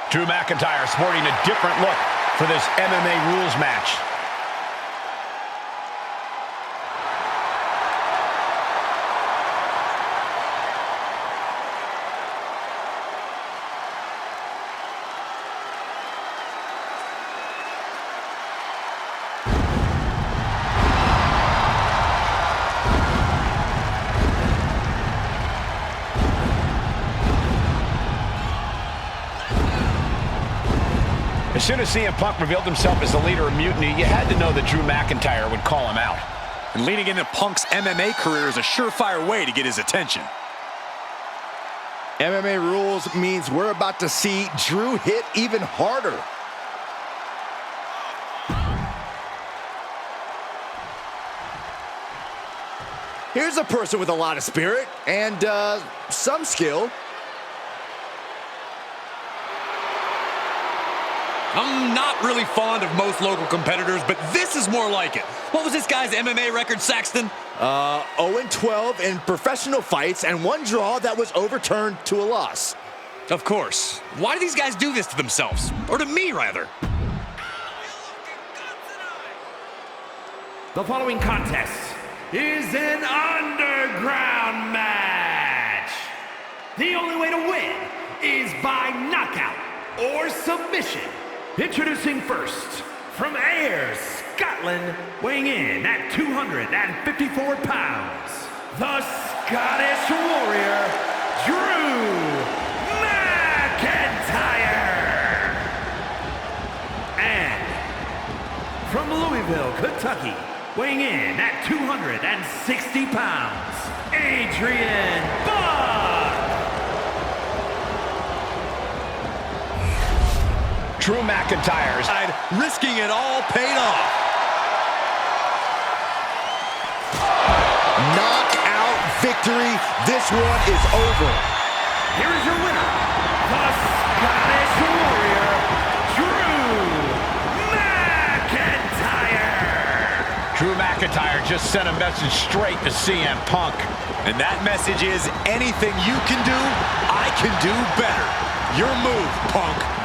Drew McIntyre sporting a different look for this MMA rules match. As soon as CM Punk revealed himself as the leader of Mutiny, you had to know that Drew McIntyre would call him out. And leading into Punk's MMA career is a surefire way to get his attention. MMA rules means we're about to see Drew hit even harder. Here's a person with a lot of spirit and some skill. I'm not really fond of most local competitors, but this is more like it. What was this guy's MMA record, Saxton? 0-12 in professional fights and one draw that was overturned to a loss. Of course. Why do these guys do this to themselves? Or to me, rather? The following contest is an underground match. The only way to win is by knockout or submission. Introducing first, from Ayr, Scotland, weighing in at 254 pounds, the Scottish Warrior, Drew McIntyre. And from Louisville, Kentucky, weighing in at 260 pounds, Adrian Buck. Drew McIntyre's side, risking it all paid off. Knockout victory. This one is over. Here is your winner, the Scottish Warrior, Drew McIntyre. Drew McIntyre just sent a message straight to CM Punk. And that message is, anything you can do, I can do better. Your move, Punk.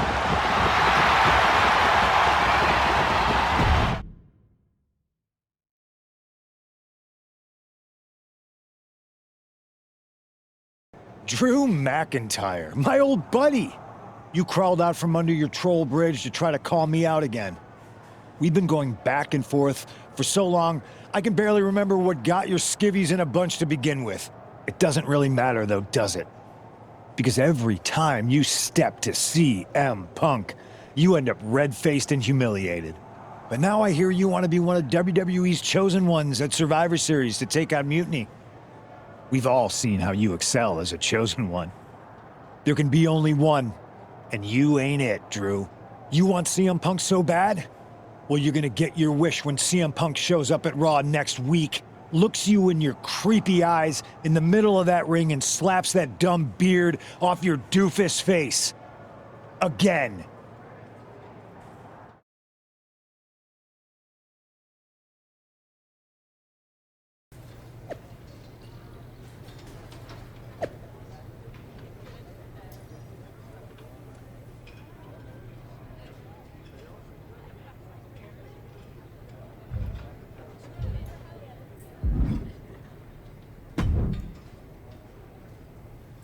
Drew McIntyre, my old buddy. You crawled out from under your troll bridge to try to call me out again. We've been going back and forth for so long, I can barely remember what got your skivvies in a bunch to begin with. It doesn't really matter though, does it? Because every time you step to CM Punk, you end up red-faced and humiliated. But now I hear you want to be one of WWE's chosen ones at Survivor Series to take out Mutiny. We've all seen how you excel as a chosen one. There can be only one, and you ain't it, Drew. You want CM Punk so bad? Well, you're gonna get your wish when CM Punk shows up at Raw next week, looks you in your creepy eyes in the middle of that ring and slaps that dumb beard off your doofus face. Again.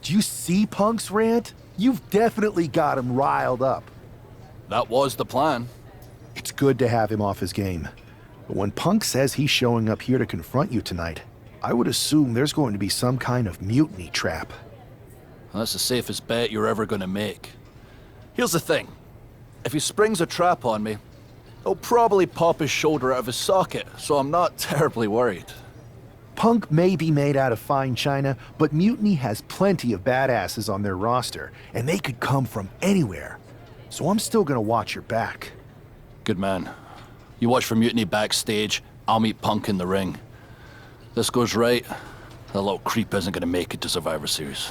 Do you see Punk's rant? You've definitely got him riled up. That was the plan. It's good to have him off his game. But when Punk says he's showing up here to confront you tonight, I would assume there's going to be some kind of mutiny trap. That's the safest bet you're ever going to make. Here's the thing. If he springs a trap on me, he'll probably pop his shoulder out of his socket, so I'm not terribly worried. Punk may be made out of fine china, but Mutiny has plenty of badasses on their roster, and they could come from anywhere. So I'm still gonna watch your back. Good man. You watch for Mutiny backstage, I'll meet Punk in the ring. This goes right, that little creep isn't gonna make it to Survivor Series.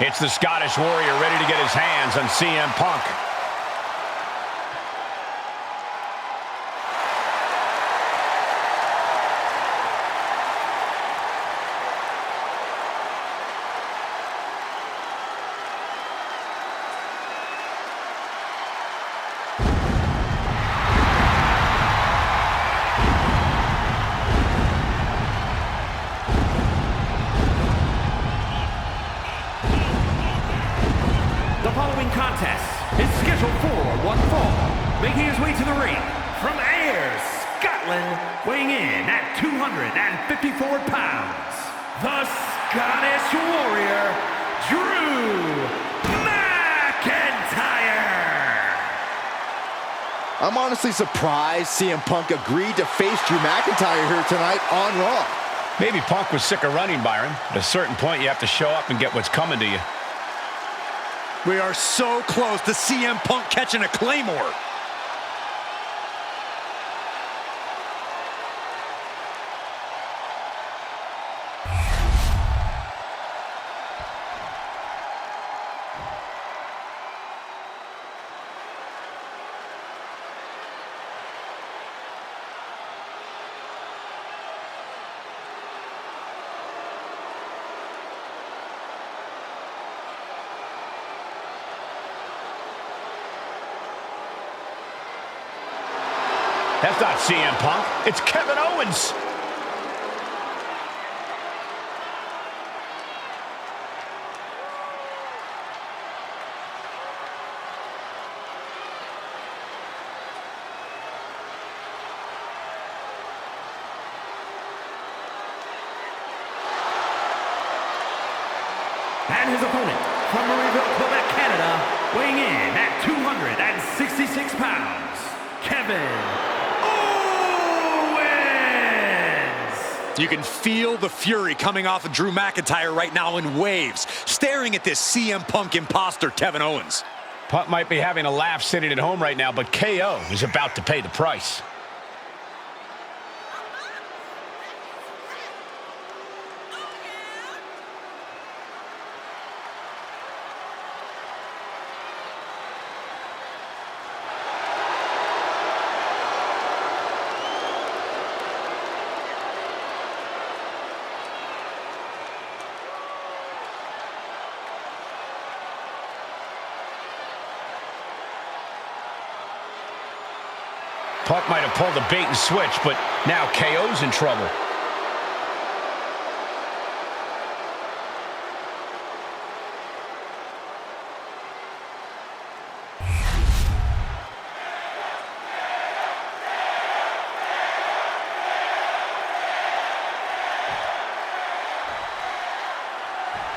It's the Scottish Warrior ready to get his hands on CM Punk. The following contest is scheduled for one fall. Making his way to the ring from Ayr, Scotland, weighing in at 254 pounds, the Scottish Warrior, Drew McIntyre. I'm honestly surprised CM Punk agreed to face Drew McIntyre here tonight on Raw. Maybe Punk was sick of running, Byron. At a certain point, you have to show up and get what's coming to you. We are so close to CM Punk catching a Claymore. That's not CM Punk. It's Kevin Owens. And his opponent from Wwe2k25, Quebec, Canada, weighing in at 266 pounds, Kevin Owens. You can feel the fury coming off of Drew McIntyre right now in waves, staring at this CM Punk imposter, Kevin Owens. Punk might be having a laugh sitting at home right now, but KO is about to pay the price. Punk might have pulled a bait and switch, but now KO's in trouble.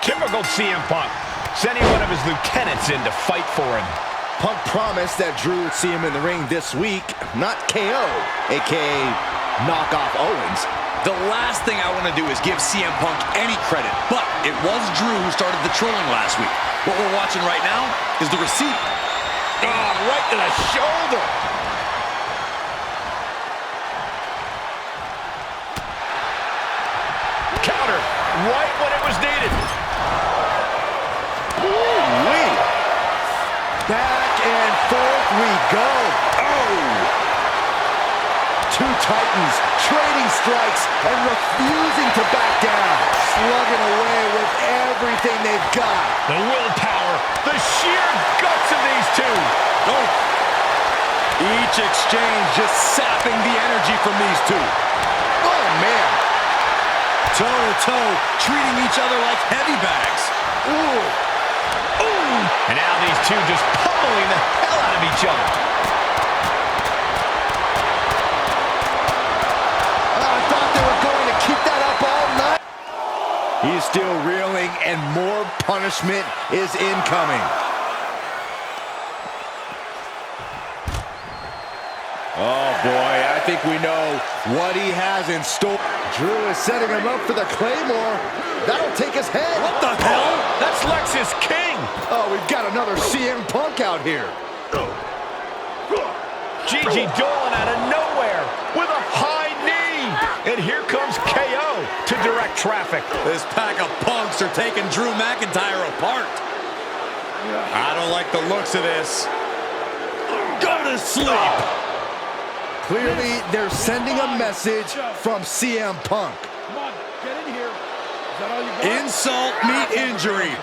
Typical CM Punk, sending one of his lieutenants in to fight for him. Punk promised that Drew would see him in the ring this week, not KO, a.k.a. knockoff Owens. The last thing I want to do is give CM Punk any credit, but it was Drew who started the trolling last week. What we're watching right now is the receipt. Oh, right to the shoulder. Counter, right when it was needed. Ooh-wee. Back and forth we go. Oh! Two Titans trading strikes and refusing to back down. Slugging away with everything they've got. The willpower, the sheer guts of these two. Oh. Each exchange just sapping the energy from these two. Oh, man. Toe-to-toe, treating each other like heavy bags. Ooh. Ooh. And now these two just pummeling the hell out of each other. I thought they were going to keep that up all night. He's still reeling, and more punishment is incoming. Oh, boy, I think we know what he has in store. Drew is setting him up for the Claymore. That'll take his head. What the hell? That's Lexus King. Oh, we've got another CM Punk out here. Gigi Dolan out of nowhere with a high knee. And here comes KO to to direct traffic. This pack of punks are taking Drew McIntyre apart. I don't like the looks of this. Go to sleep. Clearly, they're sending a message from CM Punk. Come on, get in here. Is that all you got? Insult meet injury.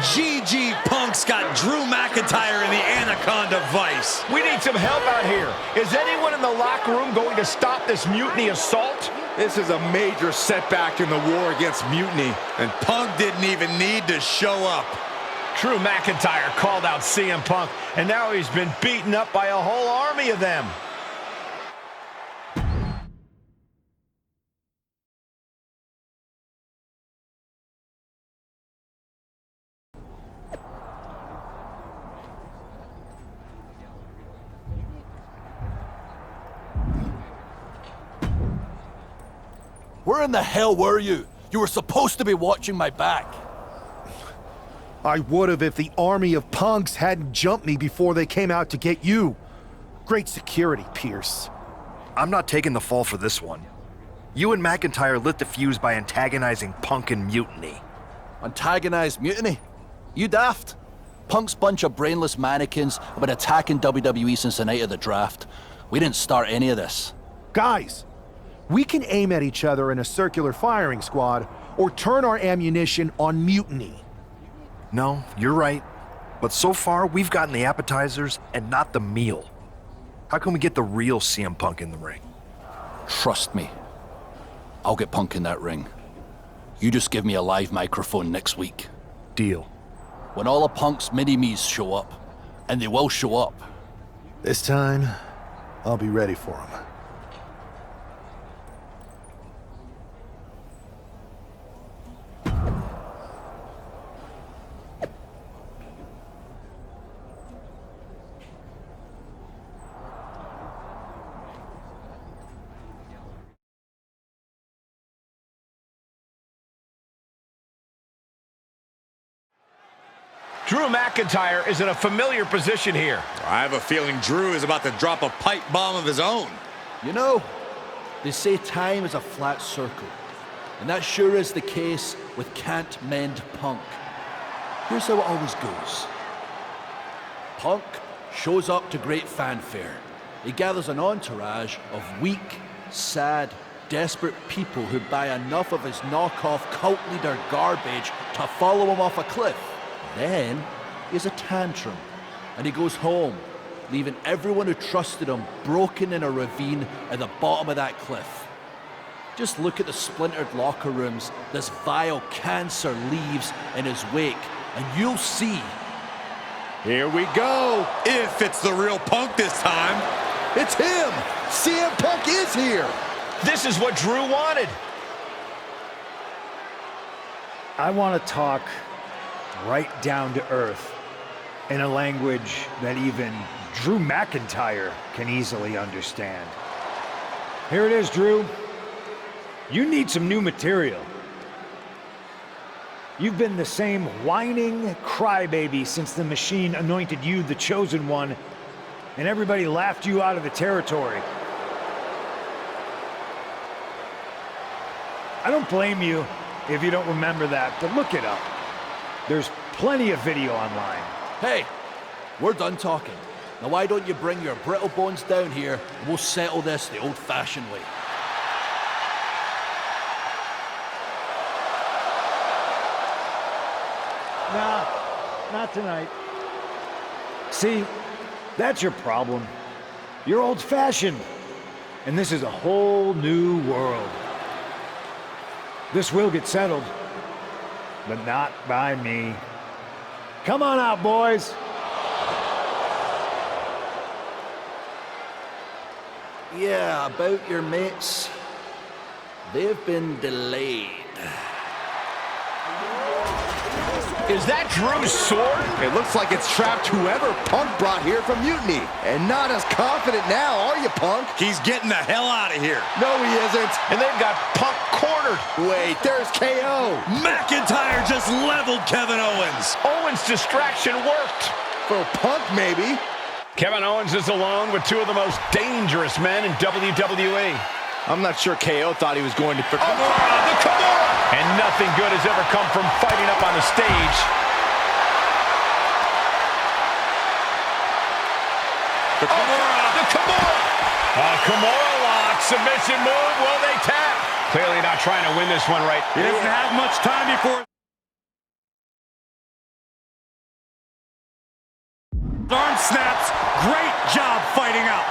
GG Punk's got Drew McIntyre in the Anaconda Vice. We need some help out here. Is anyone in the locker room going to stop this mutiny assault? This is a major setback in the war against mutiny. And Punk didn't even need to show up. Drew McIntyre called out CM Punk, and now he's been beaten up by a whole army of them. Where in the hell were you? You were supposed to be watching my back. I would have if the army of punks hadn't jumped me before they came out to get you. Great security, Pierce. I'm not taking the fall for this one. You and McIntyre lit the fuse by antagonizing Punk and Mutiny. Antagonized Mutiny? You daft? Punk's bunch of brainless mannequins have been attacking WWE since the night of the draft. We didn't start any of this. Guys, we can aim at each other in a circular firing squad or turn our ammunition on Mutiny. No, you're right. But so far, we've gotten the appetizers and not the meal. How can we get the real CM Punk in the ring? Trust me. I'll get Punk in that ring. You just give me a live microphone next week. Deal. When all of Punk's mini-me's show up, and they will show up. This time, I'll be ready for them. Drew McIntyre is in a familiar position here. I have a feeling Drew is about to drop a pipe bomb of his own. You know, they say time is a flat circle. And that sure is the case with Can't Mend Punk. Here's how it always goes. Punk shows up to great fanfare. He gathers an entourage of weak, sad, desperate people who buy enough of his knockoff cult leader garbage to follow him off a cliff. Then he has a tantrum, and he goes home, leaving everyone who trusted him broken in a ravine at the bottom of that cliff. Just look at the splintered locker rooms this vile cancer leaves in his wake, and you'll see. Here we go. If it's the real Punk this time. It's him. CM Punk is here. This is what Drew wanted. I want to talk right down to earth in a language that even Drew McIntyre can easily understand. Here it is, Drew. You need some new material. You've been the same whining crybaby since the Machine anointed you the chosen one, and everybody laughed you out of the territory. I don't blame you if you don't remember that, but look it up. There's plenty of video online. Hey, we're done talking. Now why don't you bring your brittle bones down here and we'll settle this the old-fashioned way. Nah, not tonight. See, that's your problem. You're old-fashioned, and this is a whole new world. This will get settled, but not by me. Come on out, boys. Yeah, about your mates. They've been delayed. Is that Drew's sword? It looks like it's trapped whoever Punk brought here from Mutiny. And not as confident now, are you, Punk? He's getting the hell out of here. No, he isn't. And they've got Punk cornered. Wait, there's KO. McIntyre just leveled Kevin Owens. Owens' distraction worked. For Punk, maybe. Kevin Owens is alone with two of the most dangerous men in WWE. I'm not sure KO thought he was going to... The Kimura! And nothing good has ever come from fighting up on the stage. The Kimura! Kimura lock, submission move, will they tap? Clearly not trying to win this one right. He doesn't have much time before... Arm snaps. Great job fighting out.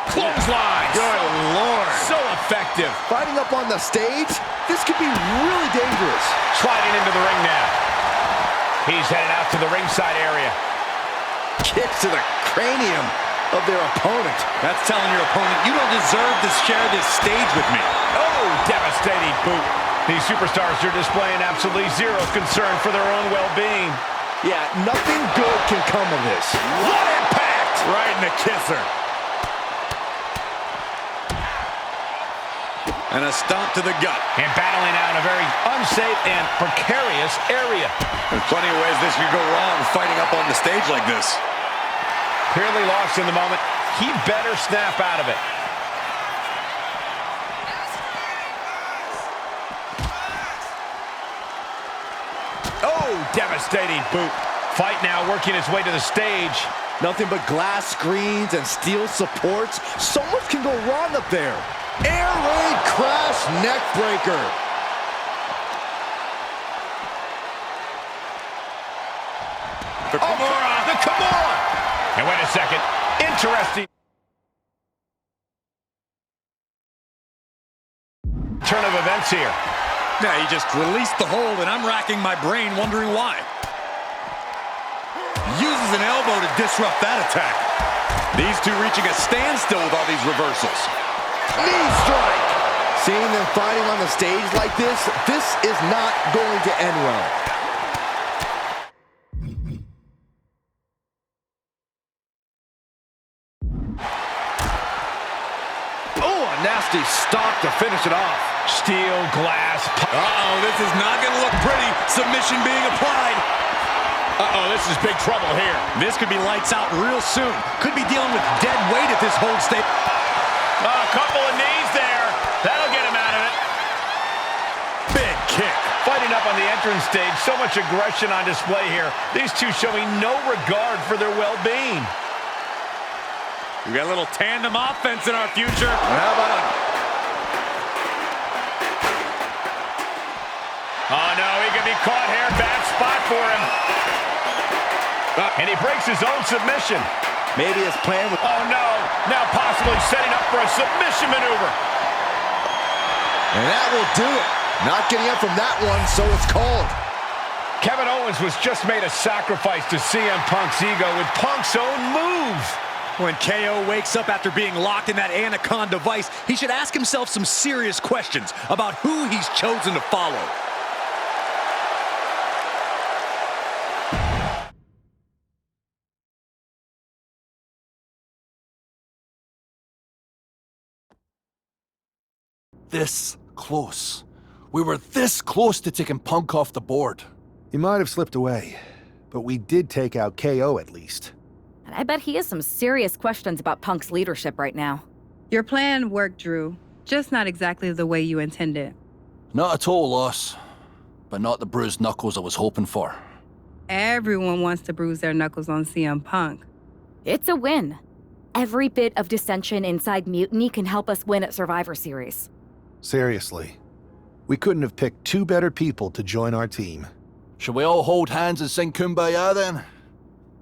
Clotheslines. Good Lord. So effective. Fighting up on the stage? This could be really dangerous. Sliding into the ring now. He's headed out to the ringside area. Kicks to the cranium of their opponent. That's telling your opponent, you don't deserve to share this stage with me. Oh, devastating boot. These superstars are displaying absolutely zero concern for their own well-being. Yeah, nothing good can come of this. What impact! Right in the kisser. And a stomp to the gut. And battling out in a very unsafe and precarious area. There's plenty of ways this could go wrong fighting up on the stage like this. Clearly lost in the moment. He better snap out of it. Oh, devastating boot. Fight now working its way to the stage. Nothing but glass screens and steel supports. So much can go wrong up there. Air raid crash neck breaker. The Kimura! The Kimura! And wait a second. Interesting turn of events here. Yeah, he just released the hold, and I'm racking my brain wondering why. Uses an elbow to disrupt that attack. These two reaching a standstill with all these reversals. Knee strike. Seeing them fighting on the stage like this is not going to end well. Oh, a nasty stop to finish it off. Steel, glass. Uh-oh, this is not going to look pretty. Submission being applied. Uh-oh, this is big trouble here. This could be lights out real soon. Could be dealing with dead weight at this hold state. A couple of knees there. That'll get him out of it. Big kick. Fighting up on the entrance stage. So much aggression on display here. These two showing no regard for their well-being. We got a little tandem offense in our future. How about it? Oh, no, he could be caught here. Bad spot for him. And he breaks his own submission. Maybe his plan was... Oh, no. Now possibly setting up for a submission maneuver. And that will do it. Not getting up from that one, so it's called. Kevin Owens was just made a sacrifice to CM Punk's ego with Punk's own move. When KO wakes up after being locked in that Anaconda vice, he should ask himself some serious questions about who he's chosen to follow. This close. We were this close to taking Punk off the board. He might have slipped away, but we did take out KO at least. And I bet he has some serious questions about Punk's leadership right now. Your plan worked, Drew. Just not exactly the way you intended. Not at all, Loss. But not the bruised knuckles I was hoping for. Everyone wants to bruise their knuckles on CM Punk. It's a win. Every bit of dissension inside Mutiny can help us win at Survivor Series. Seriously. We couldn't have picked two better people to join our team. Should we all hold hands and sing Kumbaya then?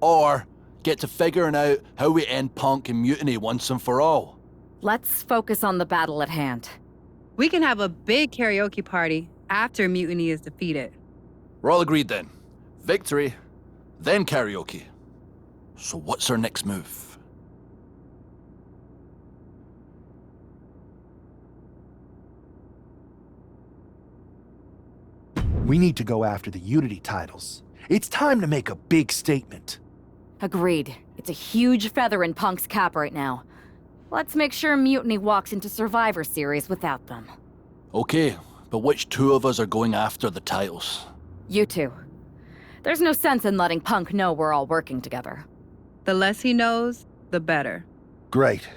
Or get to figuring out how we end Punk and Mutiny once and for all? Let's focus on the battle at hand. We can have a big karaoke party after Mutiny is defeated. We're all agreed then. Victory, then karaoke. So what's our next move? We need to go after the Unity titles. It's time to make a big statement. Agreed. It's a huge feather in Punk's cap right now. Let's make sure Mutiny walks into Survivor Series without them. Okay, but which two of us are going after the titles? You two. There's no sense in letting Punk know we're all working together. The less he knows, the better. Great.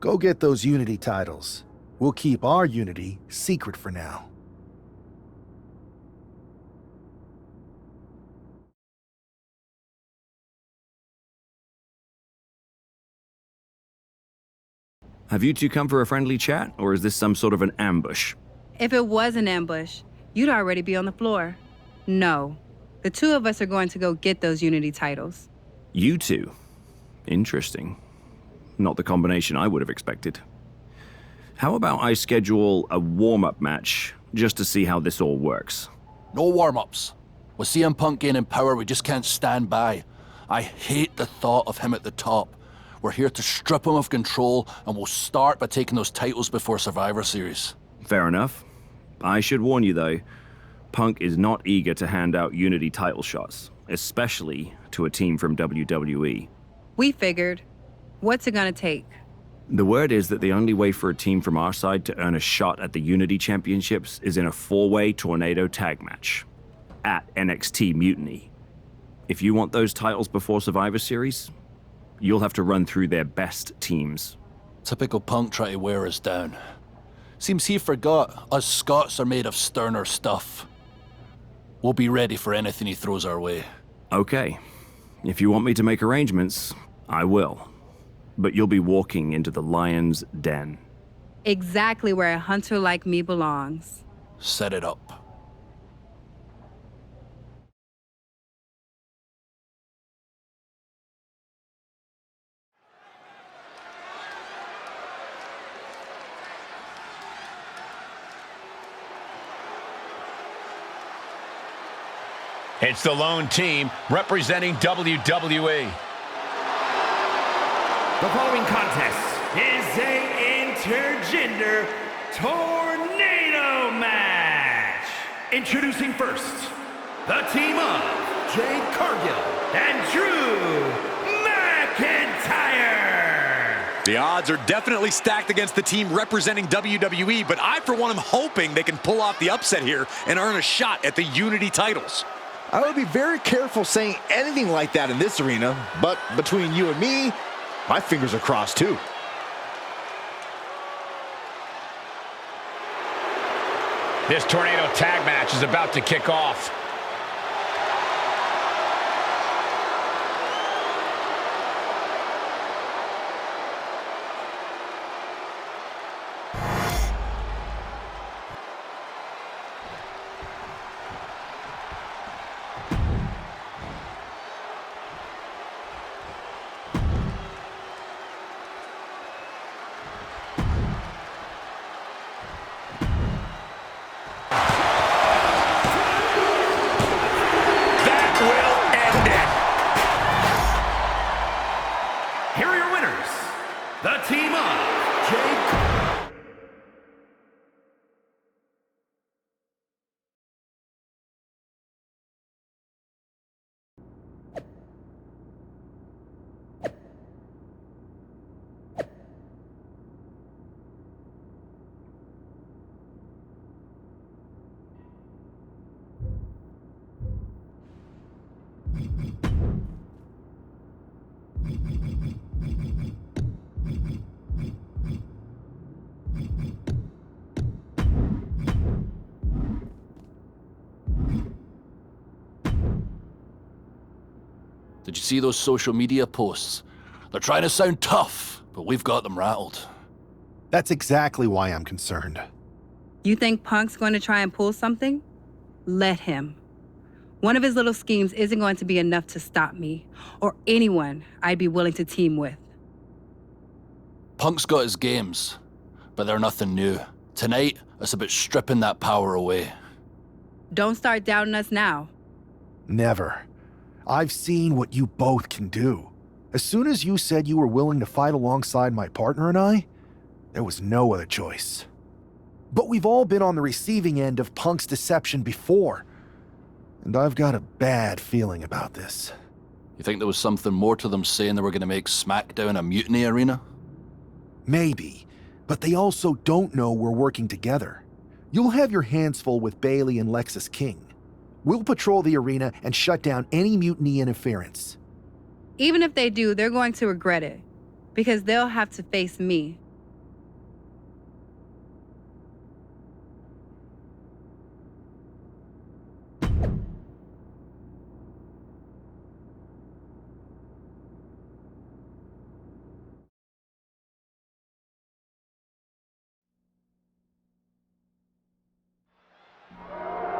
Go get those Unity titles. We'll keep our unity secret for now. Have you two come for a friendly chat, or is this some sort of an ambush? If it was an ambush, you'd already be on the floor. No. The two of us are going to go get those Unity titles. You two? Interesting. Not the combination I would have expected. How about I schedule a warm-up match, just to see how this all works? No warm-ups. With CM Punk gaining power, we just can't stand by. I hate the thought of him at the top. We're here to strip him of control, and we'll start by taking those titles before Survivor Series. Fair enough. I should warn you, though, Punk is not eager to hand out Unity title shots, especially to a team from WWE. We figured. What's it gonna take? The word is that the only way for a team from our side to earn a shot at the Unity Championships is in a 4-way tornado tag match at NXT Mutiny. If you want those titles before Survivor Series, you'll have to run through their best teams. Typical Punk try to wear us down. Seems he forgot us Scots are made of sterner stuff. We'll be ready for anything he throws our way. Okay. If you want me to make arrangements, I will. But you'll be walking into the lion's den. Exactly where a hunter like me belongs. Set it up. It's the lone team representing WWE. The following contest is a intergender tornado match. Introducing first, the team of Jade Cargill and Drew McIntyre. The odds are definitely stacked against the team representing WWE, but I, for one, am hoping they can pull off the upset here and earn a shot at the Unity titles. I would be very careful saying anything like that in this arena, but between you and me, my fingers are crossed too. This tornado tag match is about to kick off. The team of Jade. Did you see those social media posts? They're trying to sound tough, but we've got them rattled. That's exactly why I'm concerned. You think Punk's going to try and pull something? Let him. One of his little schemes isn't going to be enough to stop me, or anyone I'd be willing to team with. Punk's got his games, but they're nothing new. Tonight, it's about stripping that power away. Don't start doubting us now. Never. I've seen what you both can do. As soon as you said you were willing to fight alongside my partner and I, there was no other choice. But we've all been on the receiving end of Punk's deception before, and I've got a bad feeling about this. You think there was something more to them saying they were going to make SmackDown a mutiny arena? Maybe, but they also don't know we're working together. You'll have your hands full with Bailey and Lexis King. We'll patrol the arena and shut down any mutiny interference. Even if they do, they're going to regret it, because they'll have to face me.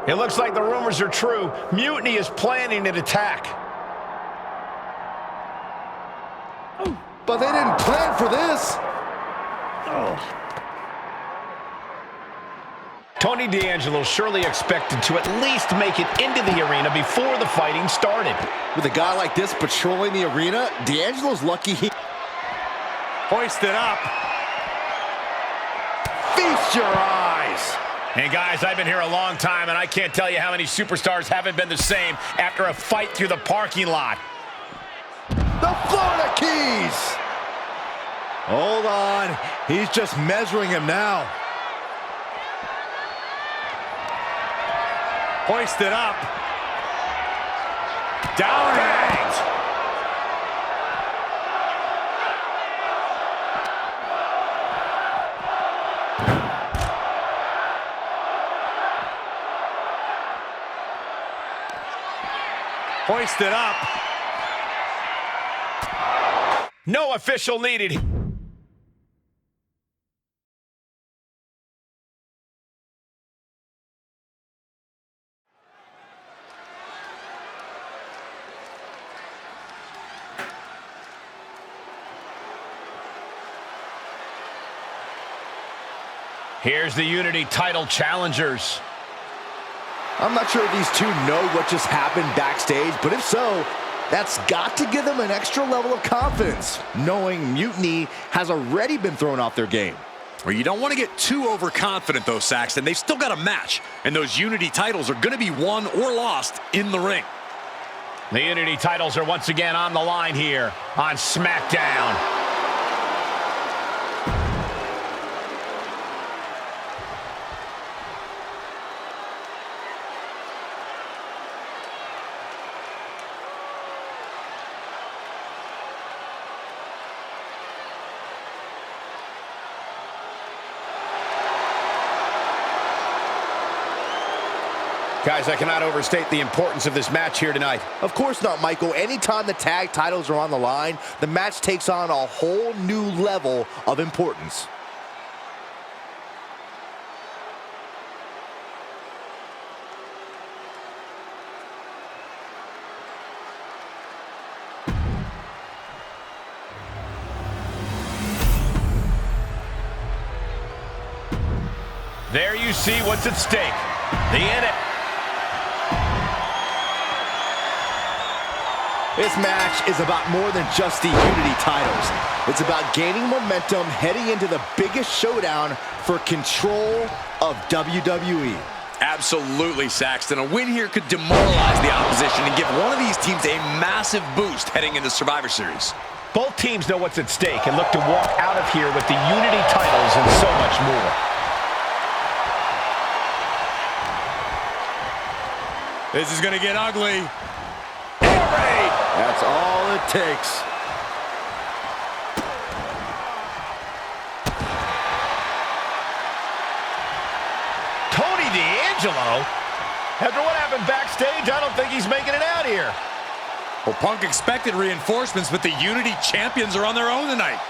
It looks like the rumors are true. Mutiny is planning an attack. But they didn't plan for this. Tony D'Angelo surely expected to at least make it into the arena before the fighting started. With a guy like this patrolling the arena, D'Angelo's lucky he... Hoisted up. Feast your eyes. Hey guys, I've been here a long time and I can't tell you how many superstars haven't been the same after a fight through the parking lot. The Florida Keys. Hold on. He's just measuring him now. Hoisted up. Down hangs. Hoisted up. No official needed. Here's the Unity title challengers. I'm not sure if these two know what just happened backstage, but if so, that's got to give them an extra level of confidence, knowing Mutiny has already been thrown off their game. Well, you don't want to get too overconfident, though, Saxton. They've still got a match, and those Unity titles are going to be won or lost in the ring. The Unity titles are once again on the line here on SmackDown. Guys, I cannot overstate the importance of this match here tonight. Of course not, Michael. Anytime the tag titles are on the line, the match takes on a whole new level of importance. There you see what's at stake. This match is about more than just the Unity titles. It's about gaining momentum heading into the biggest showdown for control of WWE. Absolutely, Saxton. A win here could demoralize the opposition and give one of these teams a massive boost heading into Survivor Series. Both teams know what's at stake and look to walk out of here with the Unity titles and so much more. This is going to get ugly. That's all it takes. Tony D'Angelo? After what happened backstage, I don't think he's making it out here. Well, Punk expected reinforcements, but the Unity champions are on their own tonight.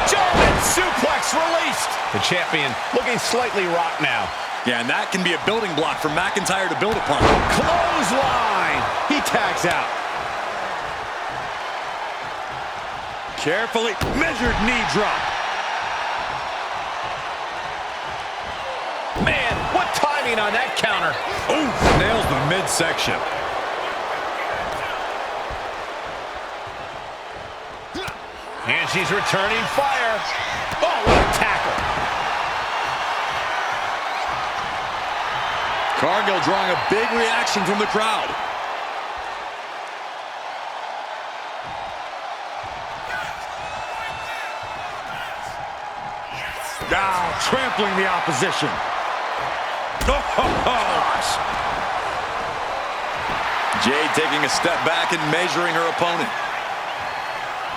German suplex released. The champion looking slightly rocked now. Yeah, and that can be a building block for McIntyre to build upon. Clothesline. He tags out. Carefully measured knee drop. Man, what timing on that counter. Ooh, nails the midsection. And she's returning fire. Oh, what a tackle. Cargill drawing a big reaction from the crowd. Now trampling the opposition. Jade taking a step back and measuring her opponent.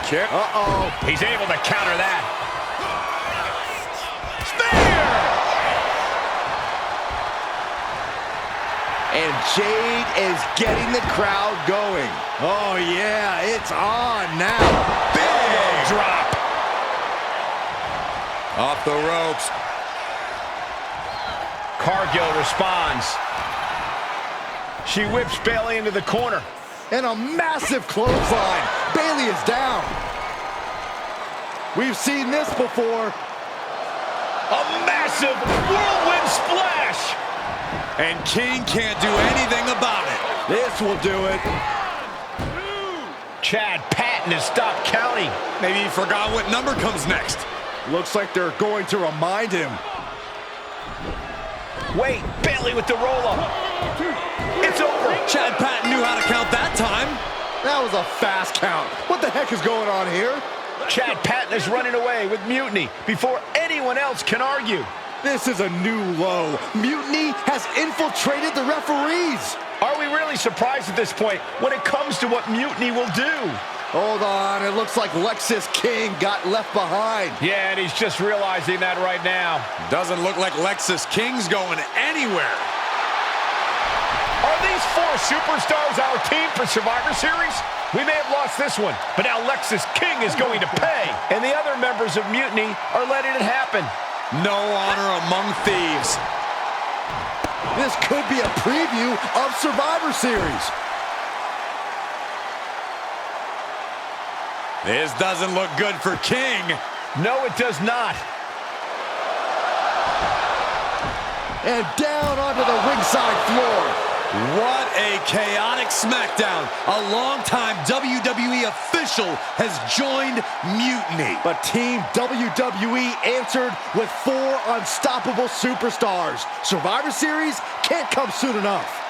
kick. Uh-oh. He's able to counter that. Spear! And Jade is getting the crowd going. Oh, yeah, it's on now. Big drop. Off the ropes. Cargill responds. She whips Bayley into the corner. And a massive clothesline. Bayley is down. We've seen this before. A massive whirlwind splash. And King can't do anything about it. This will do it. Chad Patton has stopped counting. Maybe he forgot what number comes next. Looks like they're going to remind him. Wait, Bayley with the roll-up. It's over. Chad Patton knew how to count that time. That was a fast count. What the heck is going on here? Chad Patton is running away with Mutiny before anyone else can argue. This is a new low. Mutiny has infiltrated the referees. Are we really surprised at this point when it comes to what Mutiny will do? Hold on, it looks like Lexis King got left behind. Yeah, and he's just realizing that right now. Doesn't look like Lexis King's going anywhere. Are these four superstars our team for Survivor Series? We may have lost this one, but now Lexis King is going to pay. And the other members of Mutiny are letting it happen. No honor among thieves. This could be a preview of Survivor Series. This doesn't look good for King. No, it does not. And down onto the ringside floor. What a chaotic SmackDown. A longtime WWE official has joined Mutiny. But Team WWE answered with 4 unstoppable superstars. Survivor Series can't come soon enough.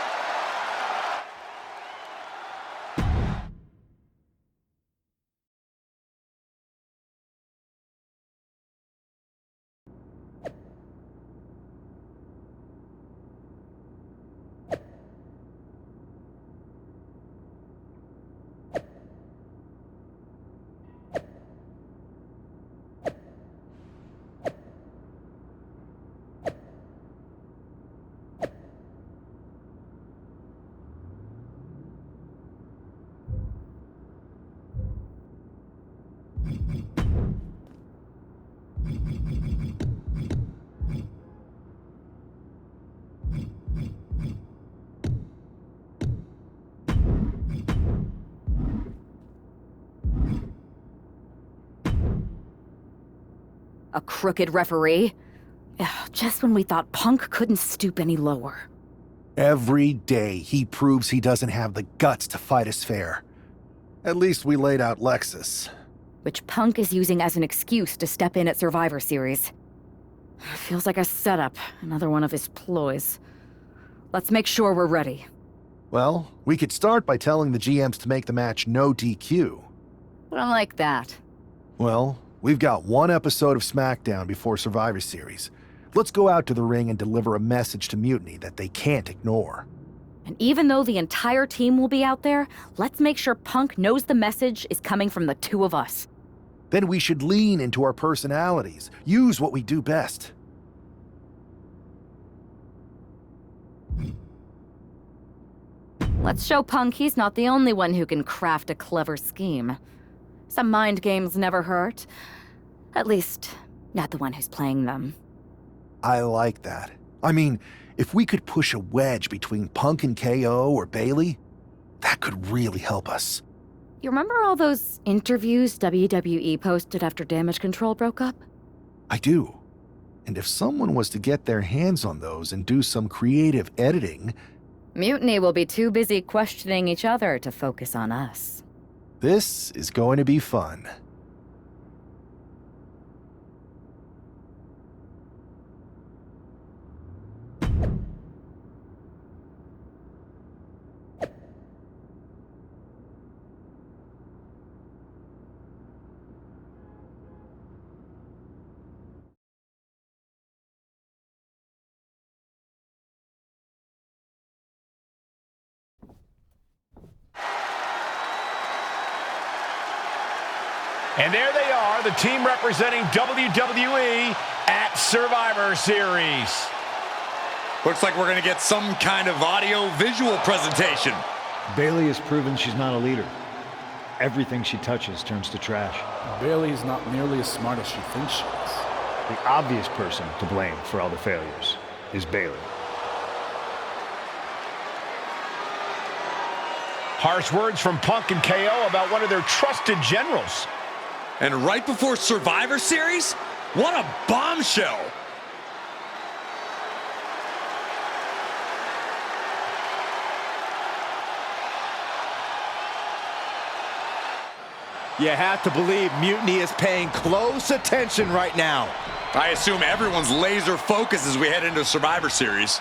A crooked referee? Ugh, just when we thought Punk couldn't stoop any lower. Every day he proves he doesn't have the guts to fight us fair. At least we laid out Lexus. Which Punk is using as an excuse to step in at Survivor Series. Feels like a setup, another one of his ploys. Let's make sure we're ready. Well, we could start by telling the GMs to make the match no DQ. I don't like that. Well, we've got one episode of SmackDown before Survivor Series. Let's go out to the ring and deliver a message to Mutiny that they can't ignore. And even though the entire team will be out there, let's make sure Punk knows the message is coming from the two of us. Then we should lean into our personalities, use what we do best. Let's show Punk he's not the only one who can craft a clever scheme. Some mind games never hurt. At least, not the one who's playing them. I like that. I mean, if we could push a wedge between Punk and KO or Bayley, that could really help us. You remember all those interviews WWE posted after Damage Control broke up? I do. And if someone was to get their hands on those and do some creative editing... Mutiny will be too busy questioning each other to focus on us. This is going to be fun. And there they are, the team representing WWE at Survivor Series. Looks like we're going to get some kind of audio-visual presentation. Bayley has proven she's not a leader. Everything she touches turns to trash. Bayley is not nearly as smart as she thinks she is. The obvious person to blame for all the failures is Bayley. Harsh words from Punk and KO about one of their trusted generals. And right before Survivor Series? What a bombshell! You have to believe Mutiny is paying close attention right now. I assume everyone's laser focused as we head into Survivor Series.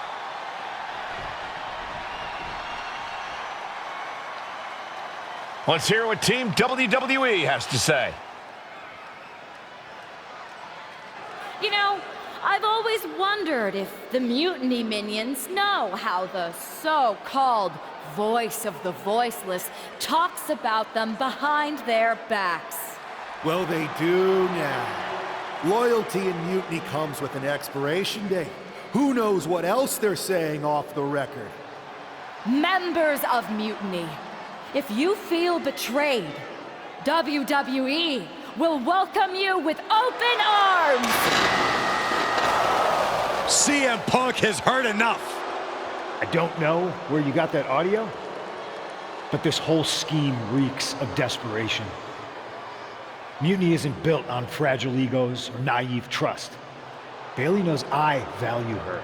Let's hear what Team WWE has to say. You know, I've always wondered if the Mutiny minions know how the so-called voice of the voiceless talks about them behind their backs. Well, they do now. Loyalty in Mutiny comes with an expiration date. Who knows what else they're saying off the record? Members of Mutiny, if you feel betrayed, WWE will welcome you with open arms! CM Punk has heard enough. I don't know where you got that audio, but this whole scheme reeks of desperation. Mutiny isn't built on fragile egos or naive trust. Bayley knows I value her.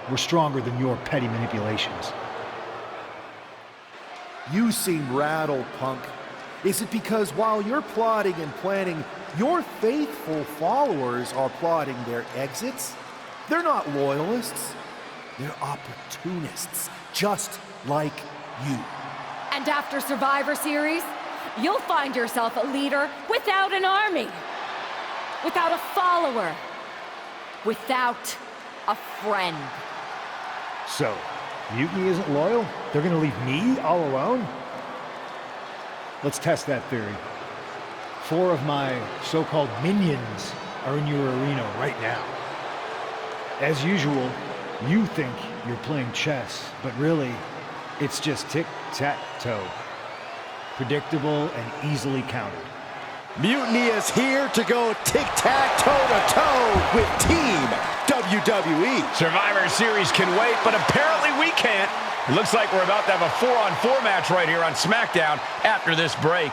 We're stronger than your petty manipulations. You seem rattled, Punk. Is it because while you're plotting and planning, your faithful followers are plotting their exits? They're not loyalists. They're opportunists, just like you. And after Survivor Series, you'll find yourself a leader without an army, without a follower, without a friend. So, Mutiny isn't loyal? They're gonna leave me all alone? Let's test that theory. 4 of my so-called minions are in your arena right now. As usual, you think you're playing chess, but really, it's just tic-tac-toe. Predictable and easily countered. Mutiny is here to go tic-tac-toe-to-toe with Team WWE. Survivor Series can wait, but apparently we can't. It looks like we're about to have a 4-on-4 match right here on SmackDown after this break.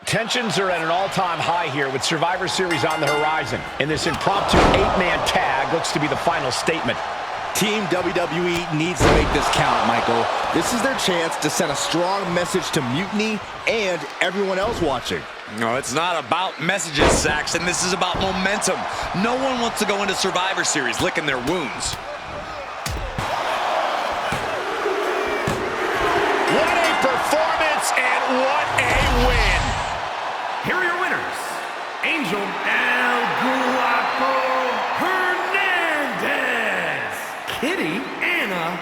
Tensions are at an all-time high here with Survivor Series on the horizon. And this impromptu 8-man tag looks to be the final statement. Team WWE needs to make this count, Michael. This is their chance to send a strong message to Mutiny and everyone else watching. No, it's not about messages, Saxon. This is about momentum. No one wants to go into Survivor Series licking their wounds. What a performance and what a win! Here are your winners, Angel El Guapo Hernandez, Kitty Anna